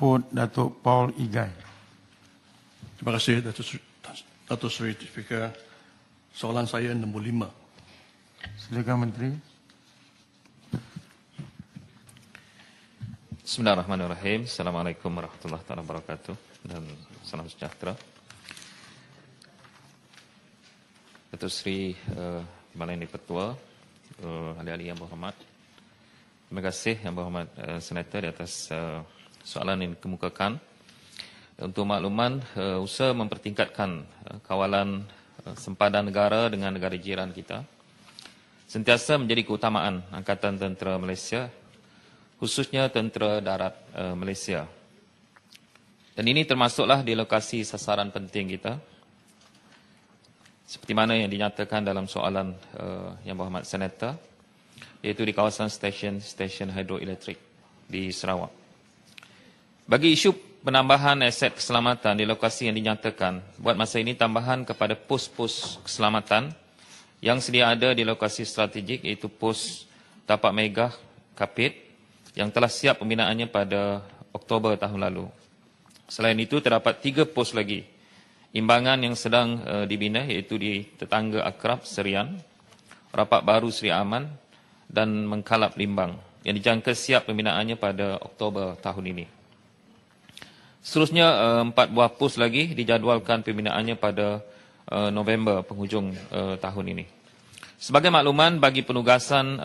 menjemput Datuk Paul Igai. Terima kasih Datuk Seri Speaker. Soalan saya nombor 5. Silakan Menteri. Bismillahirrahmanirrahim. Assalamualaikum warahmatullahi wabarakatuh dan salam sejahtera. Datuk Seri Timbalan Di-Pertua, ahli-ahli yang berhormat. Terima kasih Yang Berhormat Senator di atas soalan yang dikemukakan. Untuk makluman, usaha mempertingkatkan kawalan sempadan negara dengan negara jiran kita sentiasa menjadi keutamaan Angkatan Tentera Malaysia, khususnya Tentera Darat Malaysia. Dan ini termasuklah di lokasi sasaran penting kita, seperti mana yang dinyatakan dalam soalan Yang Berhormat Senator, iaitu di kawasan stesen hidroelektrik di Sarawak. Bagi isu penambahan aset keselamatan di lokasi yang dinyatakan, buat masa ini tambahan kepada pos-pos keselamatan yang sedia ada di lokasi strategik, iaitu pos Tapak Megah Kapit yang telah siap pembinaannya pada Oktober tahun lalu. Selain itu, terdapat 3 pos lagi imbangan yang sedang dibina, iaitu di Tetangga Akrab Serian, Rapak Baru Seri Aman dan Mengkalap Limbang yang dijangka siap pembinaannya pada Oktober tahun ini. Seterusnya, 4 buah pos lagi dijadualkan pembinaannya pada November penghujung tahun ini. Sebagai makluman bagi penugasan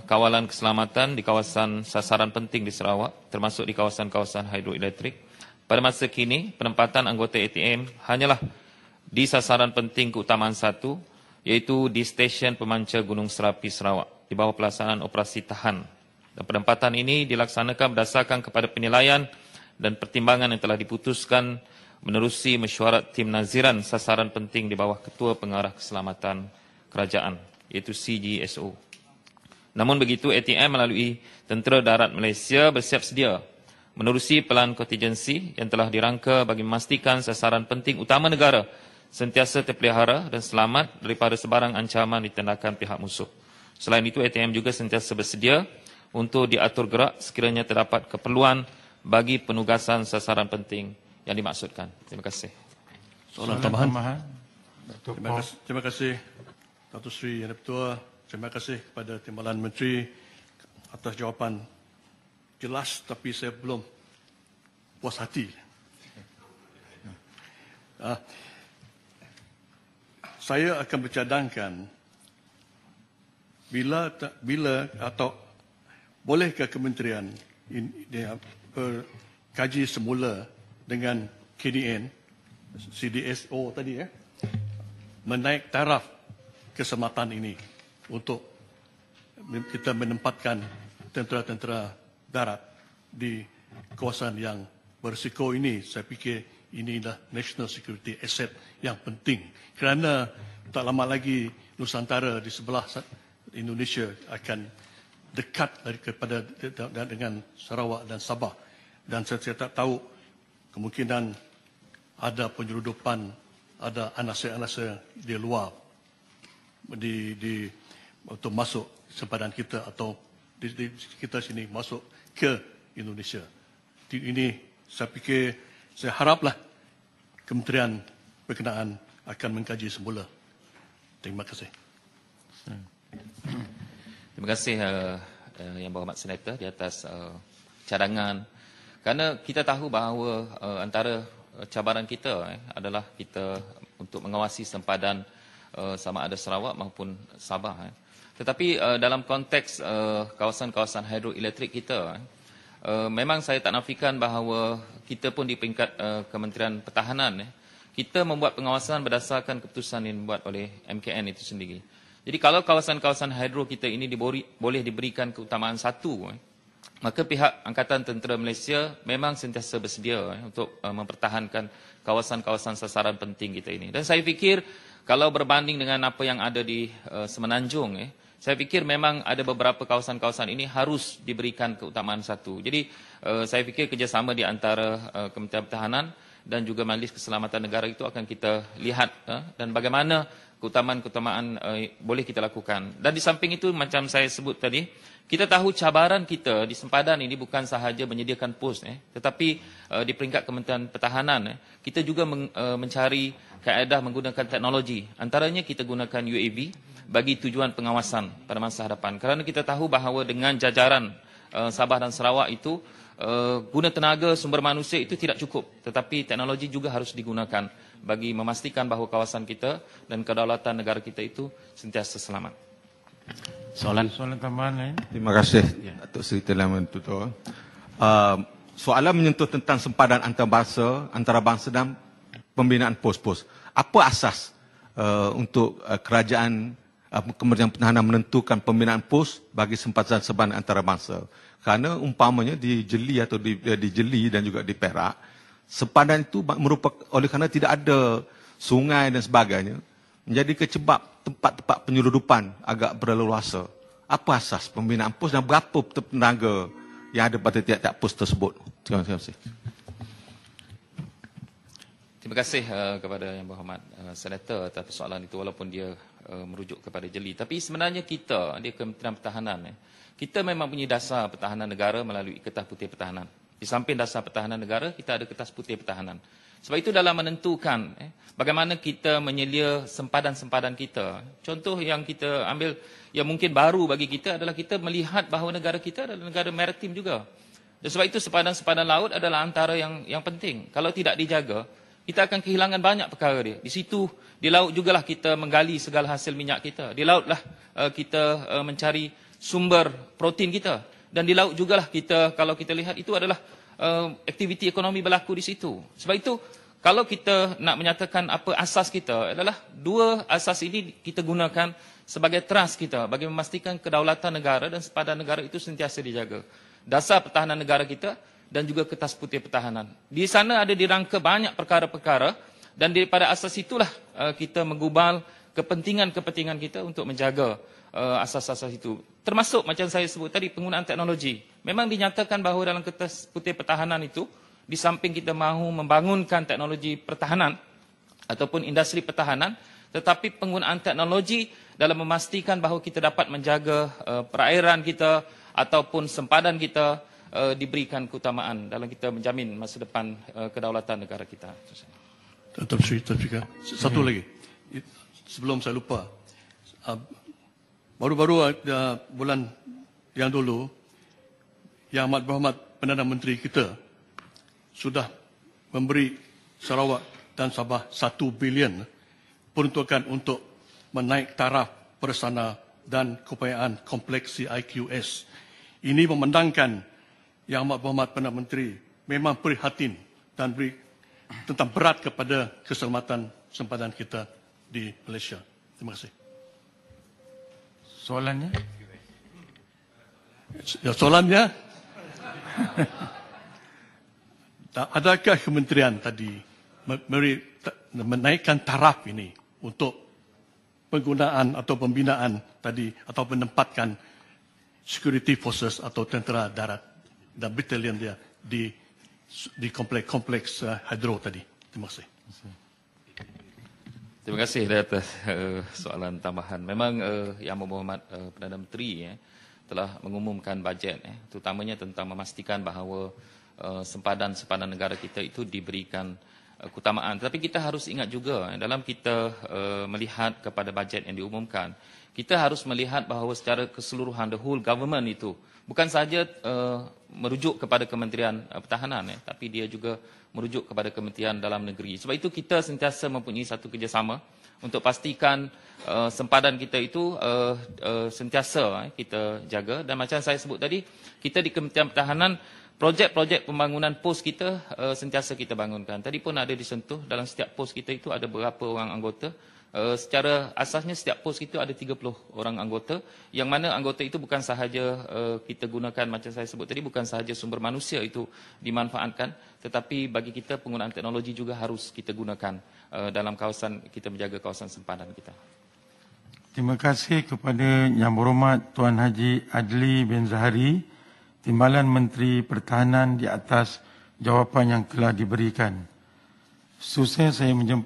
kawalan keselamatan di kawasan sasaran penting di Sarawak, termasuk di kawasan-kawasan hidroelektrik, pada masa kini penempatan anggota ATM hanyalah di sasaran penting keutamaan 1, iaitu di stesen pemancar Gunung Serapi Sarawak di bawah pelaksanaan operasi tahan. Dan penempatan ini dilaksanakan berdasarkan kepada penilaian dan pertimbangan yang telah diputuskan menerusi mesyuarat tim naziran sasaran penting di bawah Ketua Pengarah Keselamatan Kerajaan, iaitu CGSO. Namun begitu, ATM melalui Tentera Darat Malaysia bersiap sedia menerusi pelan kontingensi yang telah dirangka bagi memastikan sasaran penting utama negara sentiasa terpelihara dan selamat daripada sebarang ancaman ditindakan pihak musuh. Selain itu, ATM juga sentiasa bersedia untuk diatur gerak sekiranya terdapat keperluan bagi penugasan sasaran penting yang dimaksudkan. Terima kasih. Soalan tambahan. Terima kasih Datuk Seri Yang Di-Pertua. Terima kasih kepada Timbalan Menteri atas jawapan jelas, tapi saya belum puas hati. Saya akan bercadangkan bila atau bolehkah kementerian kaji semula dengan KDN, CDSO tadi menaik taraf keselamatan ini untuk kita menempatkan tentera-tentera darat di kawasan yang berisiko ini. Saya fikir inilah national security asset yang penting, kerana tak lama lagi Nusantara di sebelah Indonesia akan dekat daripada dengan Sarawak dan Sabah, dan saya tak tahu kemungkinan ada penyeludupan, ada anasir-anasir di luar untuk masuk sempadan kita atau di kita sini masuk ke Indonesia. Ini saya fikir, saya haraplah kementerian berkenaan akan mengkaji semula. Terima kasih. Terima kasih Yang Berhormat Senator di atas cadangan. Kerana kita tahu bahawa antara cabaran kita adalah kita untuk mengawasi sempadan sama ada Sarawak maupun Sabah. Tetapi dalam konteks kawasan-kawasan hidroelektrik kita, memang saya tak nafikan bahawa kita pun di peringkat Kementerian Pertahanan, kita membuat pengawasan berdasarkan keputusan yang dibuat oleh MKN itu sendiri. Jadi kalau kawasan-kawasan hidro kita ini boleh diberikan keutamaan 1, maka pihak Angkatan Tentera Malaysia memang sentiasa bersedia untuk mempertahankan kawasan-kawasan sasaran penting kita ini. Dan saya fikir kalau berbanding dengan apa yang ada di Semenanjung, saya fikir memang ada beberapa kawasan-kawasan ini harus diberikan keutamaan 1. Jadi saya fikir kerjasama di antara Kementerian Pertahanan dan juga Majlis Keselamatan Negara itu akan kita lihat dan bagaimana keutamaan-keutamaan boleh kita lakukan. Dan di samping itu macam saya sebut tadi, kita tahu cabaran kita di sempadan ini bukan sahaja menyediakan pos, tetapi di peringkat Kementerian Pertahanan, kita juga mencari kaedah menggunakan teknologi. Antaranya kita gunakan UAV bagi tujuan pengawasan pada masa hadapan. Kerana kita tahu bahawa dengan jajaran Sabah dan Sarawak itu, guna tenaga sumber manusia itu tidak cukup, tetapi teknologi juga harus digunakan bagi memastikan bahawa kawasan kita dan kedaulatan negara kita itu sentiasa selamat. Soalan tambahan lain. Terima kasih Datuk Seri Telaman Tutor. Soalan menyentuh tentang sempadan antarabangsa dan pembinaan pos-pos. Apa asas untuk kerajaan Kementerian Pertahanan menentukan pembinaan pos bagi sempadan antarabangsa? Kerana umpamanya di Jeli atau di Jeli dan juga di Perak, sempadan itu merupakan oleh kerana tidak ada sungai dan sebagainya, menjadi kecebab tempat-tempat penyeludupan agak berleluasa. Apa asas pembinaan pos dan berapa tenaga yang ada pada tiap-tiap pos tersebut? Terima kasih. Terima kasih kepada Yang Berhormat Senator atas persoalan itu, walaupun dia merujuk kepada Jeli. Tapi sebenarnya kita, di Kementerian Pertahanan, kita memang punya dasar pertahanan negara melalui Kertas Putih Pertahanan. Di samping dasar pertahanan negara, kita ada Kertas Putih Pertahanan. Sebab itu dalam menentukan bagaimana kita menyelia sempadan-sempadan kita. Contoh yang kita ambil yang mungkin baru bagi kita adalah kita melihat bahawa negara kita adalah negara maritim juga. Dan sebab itu sempadan-sempadan laut adalah antara yang penting. Kalau tidak dijaga, kita akan kehilangan banyak perkara dia. Di situ, di laut jugalah kita menggali segala hasil minyak kita. Di lautlah kita mencari sumber protein kita. Dan di laut jugalah kita, kalau kita lihat, itu adalah aktiviti ekonomi berlaku di situ. Sebab itu, kalau kita nak menyatakan apa asas kita, adalah dua asas ini kita gunakan sebagai trust kita bagi memastikan kedaulatan negara dan sempadan negara itu sentiasa dijaga. Dasar pertahanan negara kita dan juga Kertas Putih Pertahanan. Di sana ada dirangka banyak perkara-perkara dan daripada asas itulah kita menggubal kepentingan-kepentingan kita untuk menjaga asas-asas itu. Termasuk macam saya sebut tadi, penggunaan teknologi. Memang dinyatakan bahawa dalam Kertas Putih Pertahanan itu, di samping kita mahu membangunkan teknologi pertahanan ataupun industri pertahanan, tetapi penggunaan teknologi dalam memastikan bahawa kita dapat menjaga perairan kita ataupun sempadan kita diberikan keutamaan dalam kita menjamin masa depan kedaulatan negara kita. Tuan Sri, satu lagi. Sebelum saya lupa. Baru-baru bulan yang dulu, Yang Amat Berhormat Perdana Menteri kita sudah memberi Sarawak dan Sabah 1 bilion peruntukan untuk menaik taraf persana dan keupayaan kompleks CIQS. Ini memandangkan Yang Amat Berhormat Perdana Menteri memang prihatin dan beri tentang berat kepada keselamatan sempadan kita di Malaysia. Terima kasih. Soalannya? Ya, soalannya, adakah kementerian tadi menaikkan taraf ini untuk penggunaan atau pembinaan tadi atau menempatkan security forces atau tentera darat dan batalion dia di kompleks hidro tadi? Terima kasih. Terima kasih atas soalan tambahan. Memang Yang Berhormat Perdana Menteri telah mengumumkan bajet, terutamanya tentang memastikan bahawa sempadan-sempadan negara kita itu diberikan keutamaan. Tetapi kita harus ingat juga, dalam kita melihat kepada bajet yang diumumkan, kita harus melihat bahawa secara keseluruhan, the whole government itu, bukan sahaja merujuk kepada Kementerian Pertahanan, tapi dia juga merujuk kepada Kementerian Dalam Negeri. Sebab itu kita sentiasa mempunyai satu kerjasama untuk pastikan sempadan kita itu sentiasa kita jaga. Dan macam saya sebut tadi, kita di Kementerian Pertahanan, projek-projek pembangunan pos kita sentiasa kita bangunkan. Tadi pun ada disentuh, dalam setiap pos kita itu ada berapa orang anggota. Secara asasnya setiap pos itu ada 30 orang anggota, yang mana anggota itu bukan sahaja kita gunakan, macam saya sebut tadi, bukan sahaja sumber manusia itu dimanfaatkan, tetapi bagi kita penggunaan teknologi juga harus kita gunakan dalam kawasan kita menjaga kawasan sempadan kita. Terima kasih kepada Yang Berhormat Tuan Haji Adli bin Zahari, Timbalan Menteri Pertahanan, di atas jawapan yang telah diberikan. susah saya menjemput